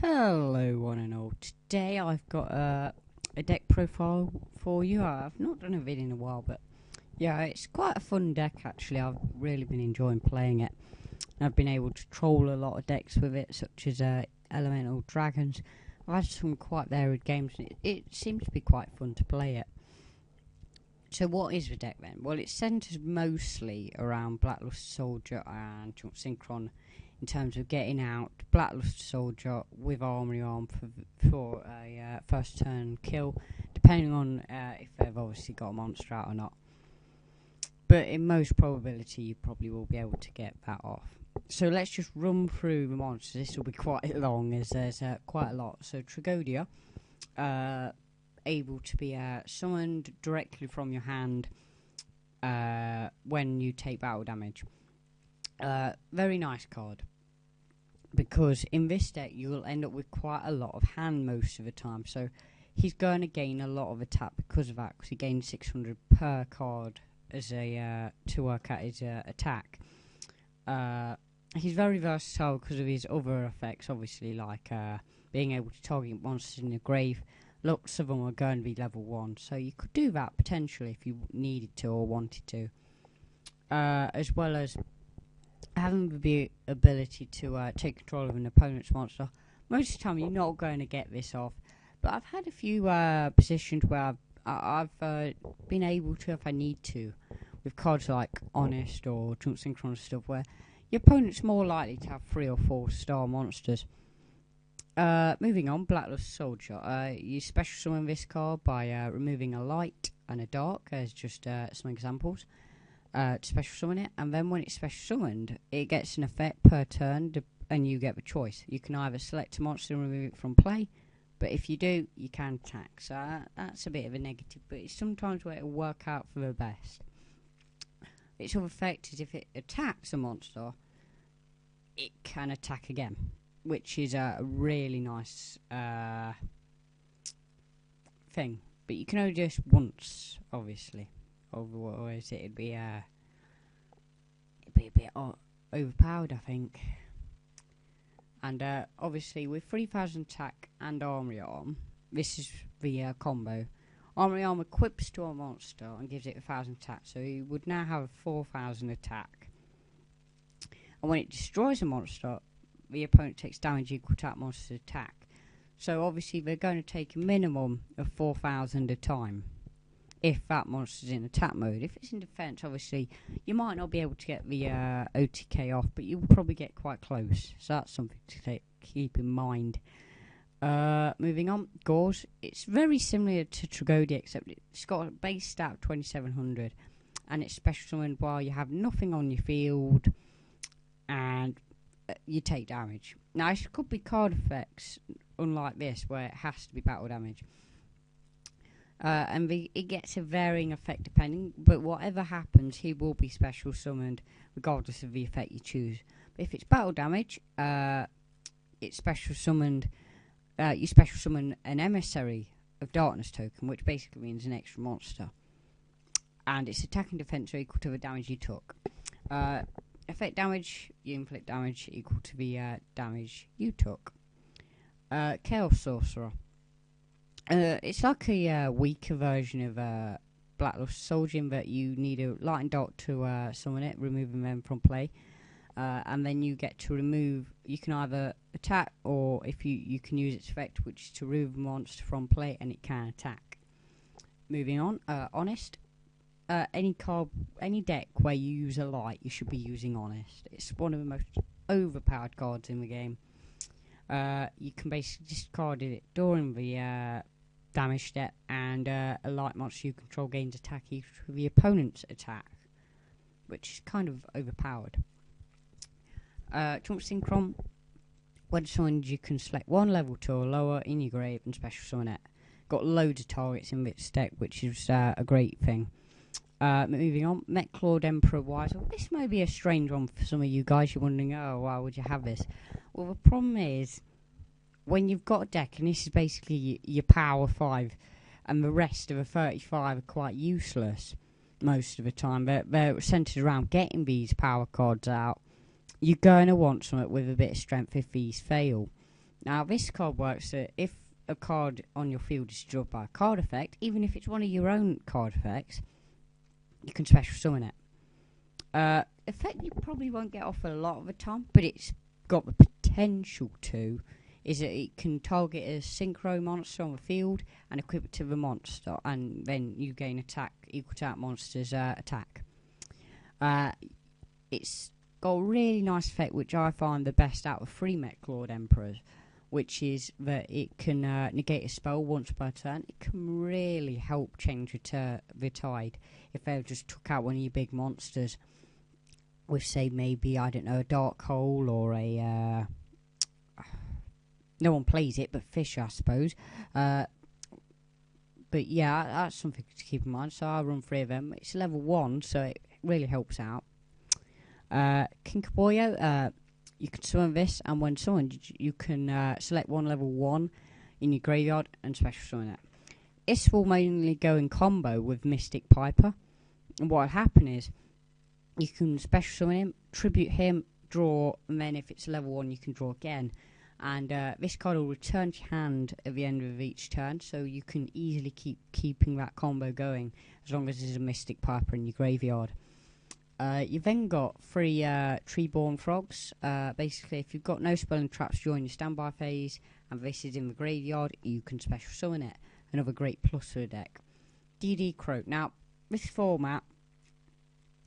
Hello one and all. Today I've got a deck profile for you. I've not done a video in a while, but yeah, it's quite a fun deck actually. I've really been enjoying playing it. I've been able to troll a lot of decks with it, such as Elemental Dragons. I've had some quite varied games and it seems to be quite fun to play it. So what is the deck then? Well, it centres mostly around Blackluster Soldier and Jump Synchron in terms of getting out Blackluster Soldier with Armory Arm for a first turn kill, depending on if they've obviously got a monster out or not. But in most probability, you probably will be able to get that off. So let's just run through the monsters. This will be quite long as there's quite a lot. So Tragodia, able to be summoned directly from your hand when you take battle damage. Very nice card, because in this deck you will end up with quite a lot of hand most of the time, so he's going to gain a lot of attack because of that, because he gains 600 per card as a to work at his attack. He's very versatile because of his other effects, obviously, like being able to target monsters in the grave. Lots of them are going to be level 1, so you could do that potentially if you needed to or wanted to, as well as having the ability to take control of an opponent's monster. Most of the time you're not going to get this off, but I've had a few positions where I've been able to, if I need to, with cards like Honest or Jump Synchron stuff, where your opponent's more likely to have 3 or 4 star monsters. Moving on, Blackluster Soldier. You special summon this card by removing a light and a dark, as just some examples. To special summon it, and then when it's special summoned, it gets an effect per turn, and you get the choice. You can either select a monster and remove it from play, but if you do, you can attack. So that's a bit of a negative, but it's sometimes where it'll work out for the best. Its other effect is if it attacks a monster, it can attack again, which is a really nice thing. But you can only do this once, obviously. Otherwise it'd be a bit overpowered, I think. And obviously with 3000 attack and Armory Arm, this is the combo. Armory Arm equips to a monster and gives it 1000 attack, so you would now have 4000 attack. And when it destroys a monster, the opponent takes damage equal to that monster's attack. So obviously they're going to take a minimum of 4000 a time, if that monster's in attack mode. If it's in defense, obviously you might not be able to get the OTK off, but you'll probably get quite close, so that's something to keep in mind. Moving on, Gauze. It's very similar to Tragodia, except it's got a base stat of 2700, and it's special summoned while you have nothing on your field, and you take damage. Now, it could be card effects, unlike this, where it has to be battle damage. And it gets a varying effect depending, but whatever happens, he will be special summoned regardless of the effect you choose. But if it's battle damage, it's special summoned. You special summon an Emissary of Darkness token, which basically means an extra monster, and its attack and defense are equal to the damage you took. Effect damage, you inflict damage equal to the damage you took. Chaos Sorcerer. It's like a weaker version of Blackluster Soldier, in that you need a lightning dot to summon it, removing them from play, and then you get to remove. You can either attack, or if you can use its effect, which is to remove a monster from play, and it can attack. Moving on, Honest. Any deck where you use a light, you should be using Honest. It's one of the most overpowered cards in the game. You can basically discard it during the damage step, and a light monster you control gains attack equal to the opponent's attack, which is kind of overpowered. Jump Synchron. When summoned, you can select one level 2 or lower in your grave and special summon it. Got loads of targets in this deck, which is a great thing. Moving on, Mech-Clawed Emperor Weasel. This may be a strange one for some of you guys. You're wondering, oh, why would you have this? Well, the problem is, when you've got a deck, and this is basically your power 5, and the rest of the 35 are quite useless most of the time. They're centered around getting these power cards out. You're going to want something with a bit of strength if these fail. Now, this card works that if a card on your field is dropped by a card effect, even if it's one of your own card effects, you can special summon it. Effect you probably won't get off a lot of the time, but it's got the potential to, is that it can target a synchro monster on the field and equip it to the monster, and then you gain attack equal to that monster's attack. It's got a really nice effect, which I find the best out of 3 Mech Lord Emperors, which is that it can negate a spell once per turn. It can really help change the tide if they just took out one of your big monsters with, say, maybe, I don't know, a Dark Hole or a... no one plays it, but Fish, I suppose. But yeah, that's something to keep in mind. So I run 3 of them. It's level 1, so it really helps out. King Kaboyo, you can summon this, and when summoned, you can select one level 1 in your graveyard and special summon it. This will mainly go in combo with Mystic Piper, and what will happen is you can special summon him, tribute him, draw, and then if it's level 1, you can draw again. And this card will return to your hand at the end of each turn, so you can easily keeping that combo going as long as there's a Mystic Piper in your graveyard. You've then got 3 Treeborn Frogs. Basically, if you've got no spell and traps during your standby phase, and this is in the graveyard, you can special summon it. Another great plus for the deck. DD Croak. Now, this format,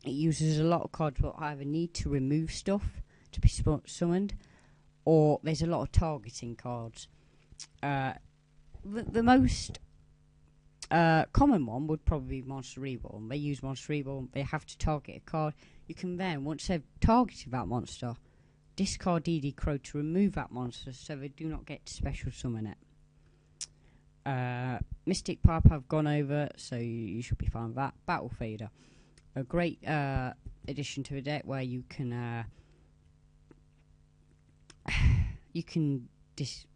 it uses a lot of cards that either need to remove stuff to be summoned, or there's a lot of targeting cards. The most common one would probably be Monster Reborn. They use Monster Reborn, they have to target a card. You can then, once they've targeted that monster, discard DD Crow to remove that monster so they do not get to special summon it. Mystic Pipe I've gone over, so you should be fine with that. Battle Fader. A great addition to the deck where you can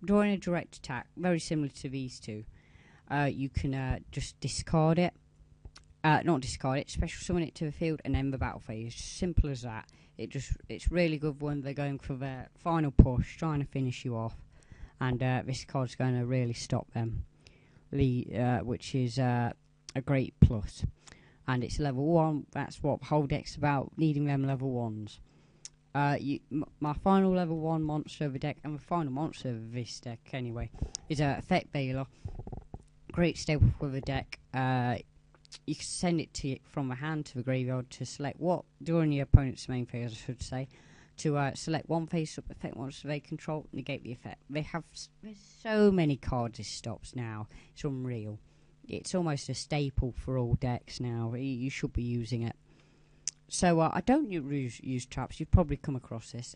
during a direct attack, very similar to these two. You can just discard it. Not discard it, special summon it to the field and end the battle phase. Simple as that. It's really good when they're going for their final push, trying to finish you off. And this card's going to really stop them. Which is a great plus. And it's level 1, that's what the whole deck's about, needing them level 1s. My final level 1 monster of the deck, and the final monster of this deck anyway, is Effect Veiler. Great staple for the deck. You can send it from the hand to the graveyard to select what, during your opponent's main phase I should say, to select one face up effect monster they control, negate the effect. There's so many cards this stops now, it's unreal. It's almost a staple for all decks now, you should be using it. So I don't use traps, you've probably come across this.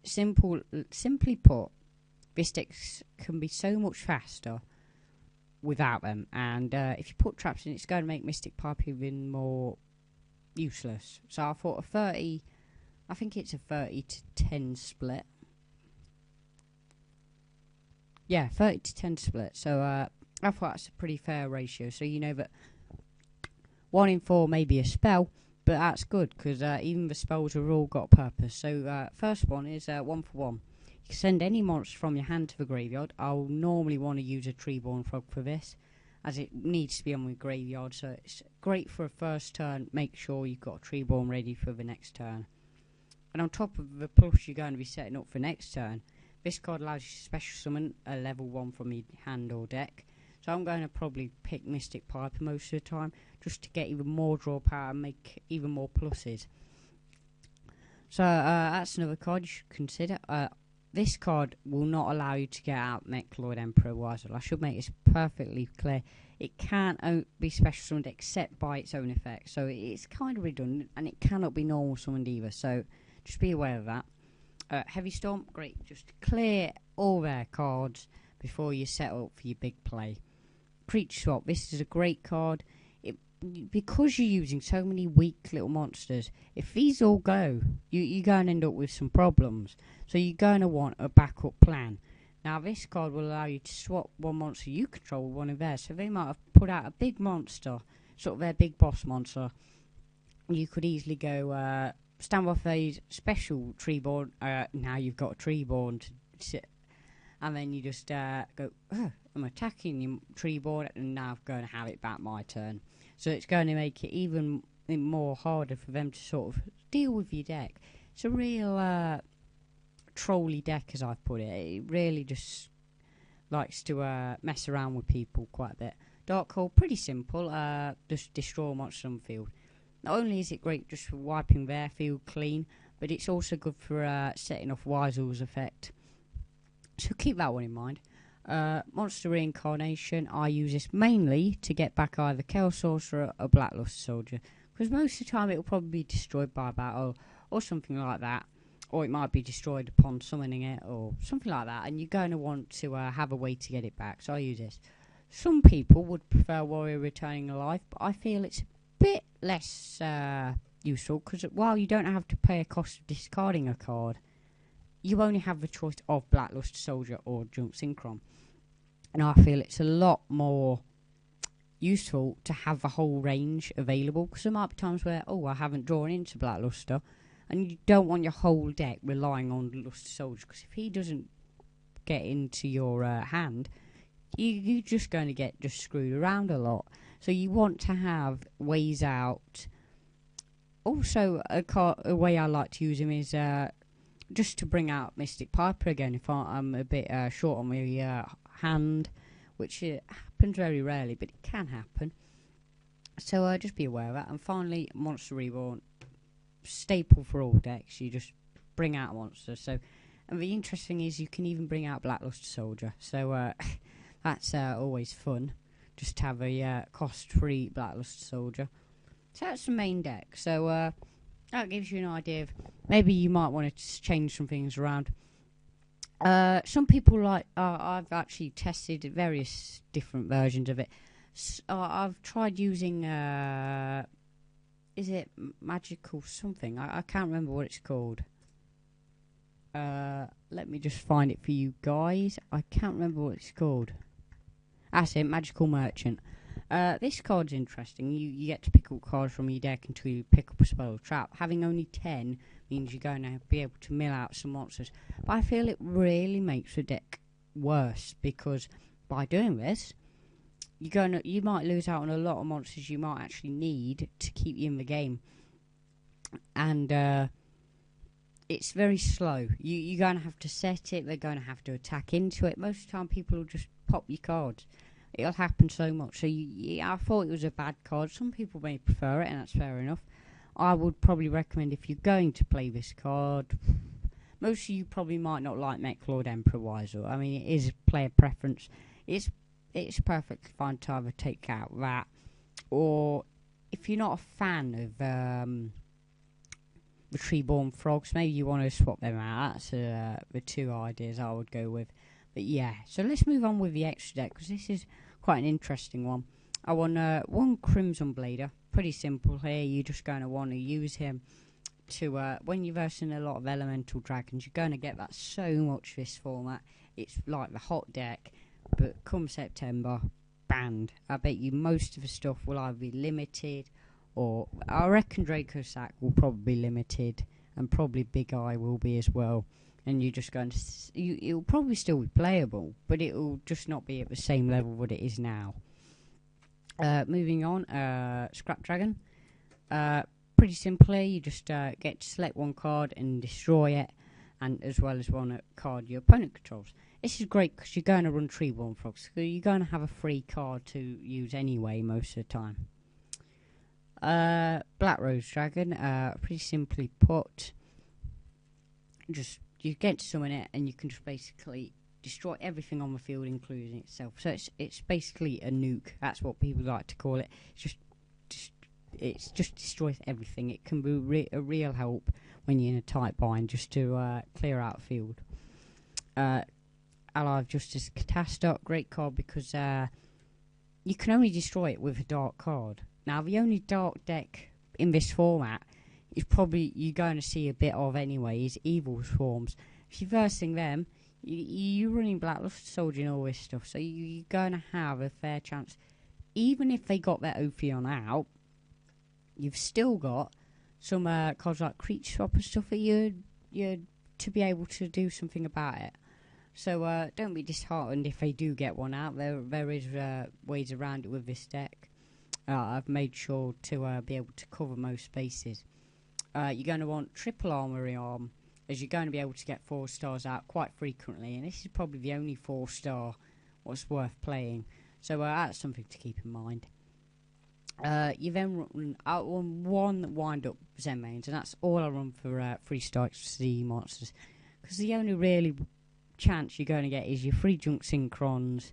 Simply put, this deck can be so much faster without them, and if you put traps in, it's going to make Mystic Pipe even more useless. So I thought I think it's a 30 to 10 split. Yeah, 30 to 10 split. So I thought that's a pretty fair ratio. So you know that 1 in 4 may be a spell, but that's good because even the spells have all got a purpose. So first one is 1 for 1. You can send any monster from your hand to the graveyard. I'll normally want to use a Treeborn Frog for this, as it needs to be on the graveyard. So it's great for a first turn. Make sure you've got a Treeborn ready for the next turn. And on top of the plus you're going to be setting up for next turn, this card allows you to special summon a level 1 from your hand or deck. So I'm going to probably pick Mystic Piper most of the time, just to get even more draw power and make even more pluses. So that's another card you should consider. This card will not allow you to get out Mech Lord Emperor Wisel. I should make this perfectly clear. It can't be special summoned except by its own effect. So it's kind of redundant, and it cannot be normal summoned either. So just be aware of that. Heavy Storm, great. Just clear all their cards before you set up for your big play. Creature Swap, this is a great card. Because you're using so many weak little monsters, if these all go, you're going to end up with some problems. So you're going to want a backup plan. Now this card will allow you to swap one monster you control with one of theirs. So they might have put out a big monster, sort of their big boss monster. You could easily go standby phase, special Treeborn. Now you've got a Treeborn to and then you just go, I'm attacking your tree board, and now I'm going to have it back my turn. So it's going to make it even more harder for them to sort of deal with your deck. It's a real trolly deck, as I've put it. It really just likes to mess around with people quite a bit. Dark Hole, pretty simple. Just destroy monsters on the field. Not only is it great just for wiping their field clean, but it's also good for setting off Weisel's effect. So keep that one in mind. Monster Reincarnation, I use this mainly to get back either Chaos Sorcerer or Blackluster Soldier, because most of the time it will probably be destroyed by battle or something like that, or it might be destroyed upon summoning it or something like that, and you're going to want to have a way to get it back, so I use this. Some people would prefer Warrior Returning Alive, but I feel it's a bit less useful, because while you don't have to pay a cost of discarding a card, you only have the choice of Blackluster Soldier or Junk Synchron. And I feel it's a lot more useful to have the whole range available, because there might be times where, I haven't drawn into Blackluster, and you don't want your whole deck relying on Luster Soldier, because if he doesn't get into your hand, you're just going to get just screwed around a lot. So you want to have ways out. Also, a way I like to use him is just to bring out Mystic Piper again if I'm a bit short on my hand, which happens very rarely, but it can happen. So just be aware of that. And finally, Monster Reborn, staple for all decks. You just bring out a monster. So, and the interesting is you can even bring out Blackluster Soldier. So that's always fun. Just have a cost-free Blackluster Soldier. So that's the main deck. So that gives you an idea of maybe you might want to change some things around. Some people like I've actually tested various different versions of it. I've tried using is it magical something? I can't remember what it's called. Let me just find it for you guys. I can't remember what it's called. That's it, Magical Merchant. This card's interesting. You get to pick up cards from your deck until you pick up a spell or trap. Having only 10 means you're going to be able to mill out some monsters. But I feel it really makes the deck worse, because by doing this, you might lose out on a lot of monsters you might actually need to keep you in the game. And it's very slow. You're going to have to set it. They're going to have to attack into it. Most of the time, people will just pop your cards. It'll happen so much. So I thought it was a bad card. Some people may prefer it, and that's fair enough. I would probably recommend, if you're going to play this card, most of you probably might not like Mech Lord Emperor Weisel. I mean, it is player preference. It's perfectly fine to either take out that, or if you're not a fan of the Treeborn Frogs, maybe you want to swap them out. That's the two ideas I would go with. But yeah, so let's move on with the extra deck, because this is quite an interesting one. I want one Crimson Blader. Pretty simple here. You're just going to want to use him to, when you're versing a lot of Elemental Dragons, you're going to get that so much this format. It's like the hot deck, but come September, banned. I bet you most of the stuff will either be limited, or I reckon Draco Sack will probably be limited, and probably Big Eye will be as well. And you're just going to... it'll probably still be playable, but it'll just not be at the same level that it is now. Moving on, Scrap Dragon. Pretty simply, you just get to select one card and destroy it, and as well as one card your opponent controls. This is great because you're going to run Treeborn Frogs, so you're going to have a free card to use anyway most of the time. Black Rose Dragon, pretty simply put, just you get to summon it, and you can just basically destroy everything on the field, including itself. So it's basically a nuke. That's what people like to call it. It just destroys everything. It can be a real help when you're in a tight bind, just to clear out the field. Ally of Justice Catastop, great card because you can only destroy it with a dark card. Now, the only dark deck in this format is probably you're going to see a bit of anyway, is Evil Swarms. If you're versing them, you're running Blackluster Soldier and all this stuff, so you're going to have a fair chance. Even if they got their Ophion out, you've still got some cards like Creature Swap and stuff that you're to be able to do something about it. So don't be disheartened if they do get one out. There is ways around it with this deck. I've made sure to be able to cover most spaces. You're going to want triple armory arm, as you're going to be able to get 4 stars out quite frequently, and this is probably the only 4-star what's worth playing. So that's something to keep in mind. You then run out on 1 wind-up Zen mains, and that's all I run for 3-star XC monsters, because the only really chance you're going to get is your 3 junk synchrons,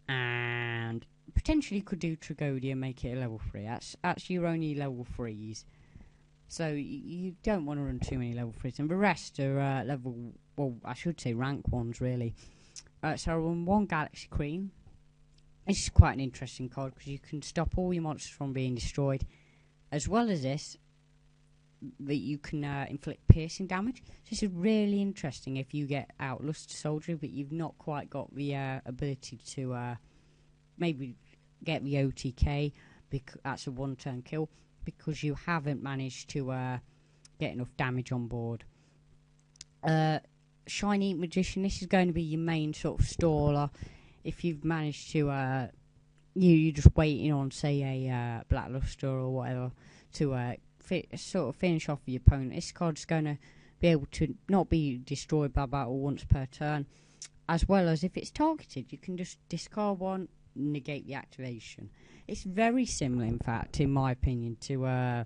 and potentially could do Tragodia and make it a level 3. That's your only level 3s. So you don't want to run too many level 3s, and the rest are level, well, I should say rank 1s really. So I run 1 Galaxy Queen. This is quite an interesting card because you can stop all your monsters from being destroyed, as well as this, that you can inflict piercing damage. So this is really interesting if you get out Luster Soldier, but you've not quite got the ability to maybe get the OTK, because that's a 1-turn kill, because you haven't managed to get enough damage on board. Shiny Magician, this is going to be your main sort of staller. If you've managed to, you're just waiting on, say, a Black Luster or whatever to sort of finish off the opponent. This card's going to be able to not be destroyed by battle once per turn, as well as if it's targeted, you can just discard 1, negate the activation. It's very similar, in fact, in my opinion, to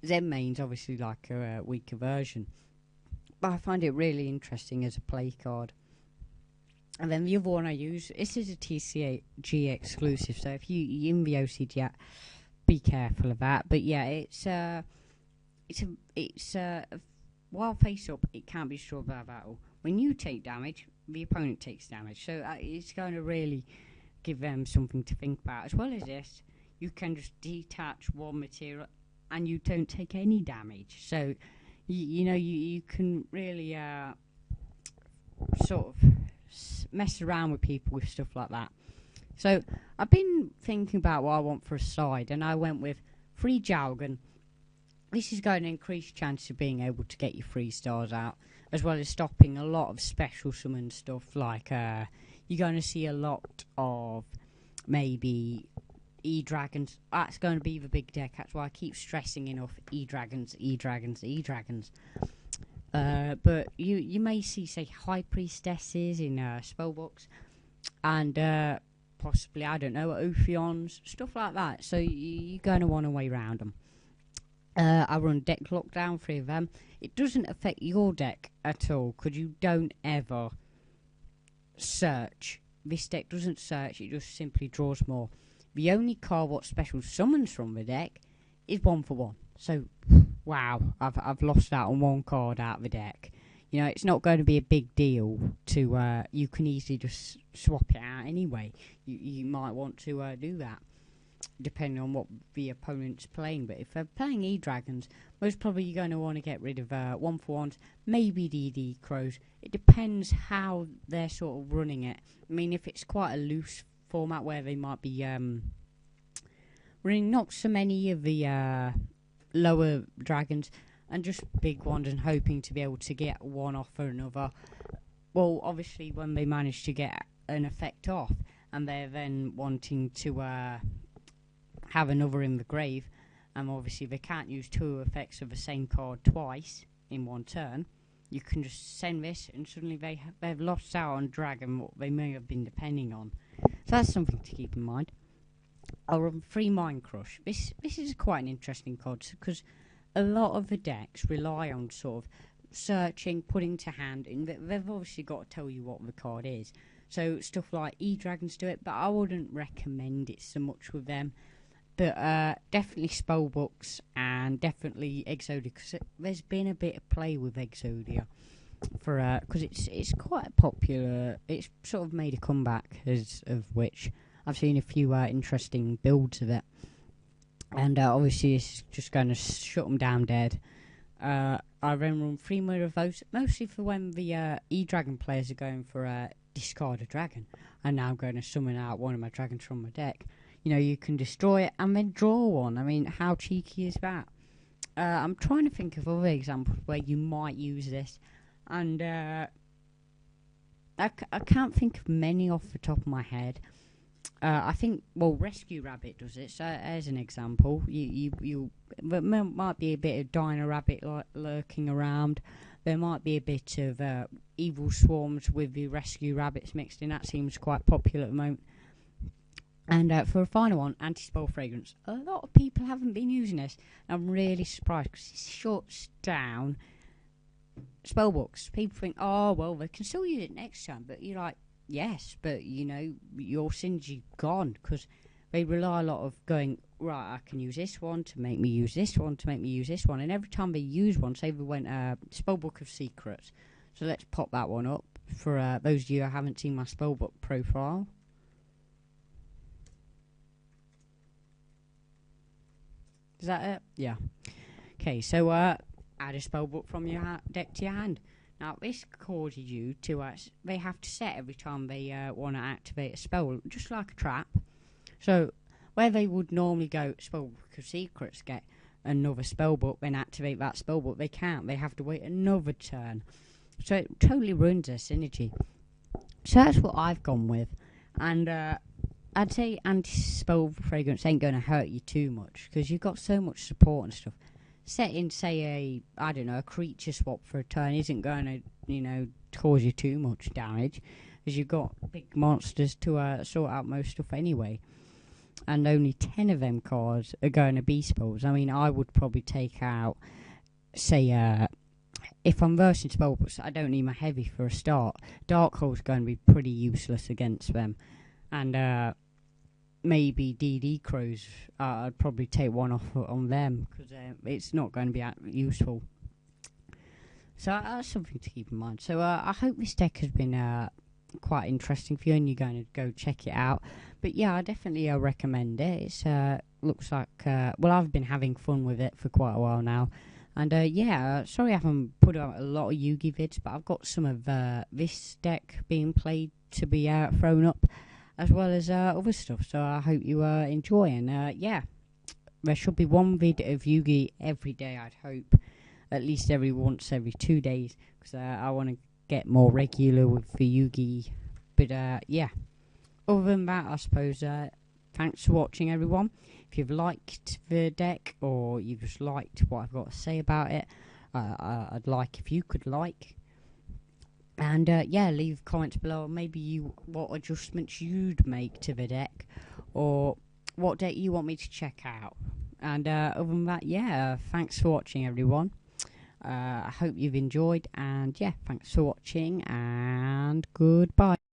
Zen mains, obviously like a weaker version. But I find it really interesting as a play card. And then the other one I use, this is a TCG exclusive, so if you're in the OCG, be careful of that. But yeah, it's while face up, it can't be destroyed by battle. When you take damage, the opponent takes damage, so it's going to really give them something to think about. As well as this, you can just detach 1 material and you don't take any damage. So you can really sort of mess around with people with stuff like that. So I've been thinking about what I want for a side, and I went with 3 Jowgen. This is going to increase chance of being able to get your 3 stars out, as well as stopping a lot of special summon stuff, like you're going to see a lot of maybe E-Dragons. That's going to be the big deck. That's why I keep stressing enough E-Dragons, E-Dragons, E-Dragons. But you may see, say, High Priestesses in spellbooks, and possibly, I don't know, Ophions, stuff like that. So you're going to want to way around them. I run deck lockdown, 3 of them. It doesn't affect your deck at all, because you don't ever search. This deck doesn't search, it just simply draws more. The only card what special summons from the deck is 1 for 1. So, wow, I've lost out on 1 card out of the deck. You know, it's not going to be a big deal to, you can easily just swap it out anyway. You might want to do that, depending on what the opponent's playing. But if they're playing E-Dragons, most probably you're going to want to get rid of 1 for 1s, maybe DD Crows. It depends how they're sort of running it. I mean, if it's quite a loose format where they might be running not so many of the lower dragons and just big ones and hoping to be able to get one off or another, well, obviously when they manage to get an effect off and they're then wanting to have another in the grave, and obviously they can't use 2 effects of the same card twice in 1 turn, you can just send this and suddenly they've lost out on dragon what they may have been depending on. So that's something to keep in mind. I'll run 3 Mind Crush. This is quite an interesting card because a lot of the decks rely on sort of searching, putting to hand, and they've obviously got to tell you what the card is. So stuff like E-Dragons do it, but I wouldn't recommend it so much with them. But definitely Spellbooks and definitely Exodia, because there's been a bit of play with Exodia for because it's quite popular. It's sort of made a comeback, of which I've seen a few interesting builds of it, and obviously it's just going to shut them down dead. I then run 3 Mirror Votes, mostly for when the E-Dragon players are going for discard a dragon, and now I'm going to summon out one of my dragons from my deck. You know, you can destroy it and then draw one. I mean, how cheeky is that? I'm trying to think of other examples where you might use this, and I can't think of many off the top of my head. I think, well, Rescue Rabbit does it. So as an example, there might be a bit of Dino Rabbit lurking around. There might be a bit of Evil Swarms with the Rescue Rabbits mixed in. That seems quite popular at the moment. And for a final one, anti-spell fragrance. A lot of people haven't been using this. I'm really surprised because it shuts down spellbooks. People think, oh, well, they can still use it next time. But you're like, yes, but, you know, your synergy gone because they rely a lot of going, right, I can use this one to make me use this one to make me use this one. And every time they use one, say they went Spellbook of Secrets. So let's pop that one up for those of you who haven't seen my spellbook profile. Is that it? Yeah. Okay, so add a spellbook from your deck to your hand. Now, this causes you to, they have to set every time they want to activate a spell, just like a trap. So, where they would normally go Spellbook of Secrets, get another spellbook, then activate that spellbook, they can't. They have to wait another turn. So, it totally ruins their synergy. So, that's what I've gone with. And I'd say anti-spell fragrance ain't going to hurt you too much, because you've got so much support and stuff. Setting, say, a creature swap for a turn isn't going to, you know, cause you too much damage, as you've got big monsters to sort out most stuff anyway. And only 10 of them cards are going to be spells. I mean, I would probably take out, say, if I'm versing spellbooks, I don't need my heavy for a start. Dark Hole's going to be pretty useless against them. And, maybe DD Crows, I'd probably take one off on them because it's not going to be useful. So that's something to keep in mind. So I hope this deck has been quite interesting for you and you're going to go check it out. But yeah, I definitely recommend it. It's looks like, well, I've been having fun with it for quite a while now. And yeah, sorry I haven't put out a lot of Yugi vids, but I've got some of this deck being played to be thrown up, as well as other stuff, so I hope you enjoy. And yeah, there should be one vid of Yugi every day, I'd hope, at least every 2 days, because I want to get more regular with the Yugi. But yeah, other than that, I suppose, thanks for watching, everyone. If you've liked the deck, or you've just liked what I've got to say about it, I'd like if you could like. And yeah, leave comments below. Maybe what adjustments you'd make to the deck, or what deck you want me to check out. And other than that, yeah, thanks for watching, everyone. I hope you've enjoyed. And yeah, thanks for watching, and goodbye.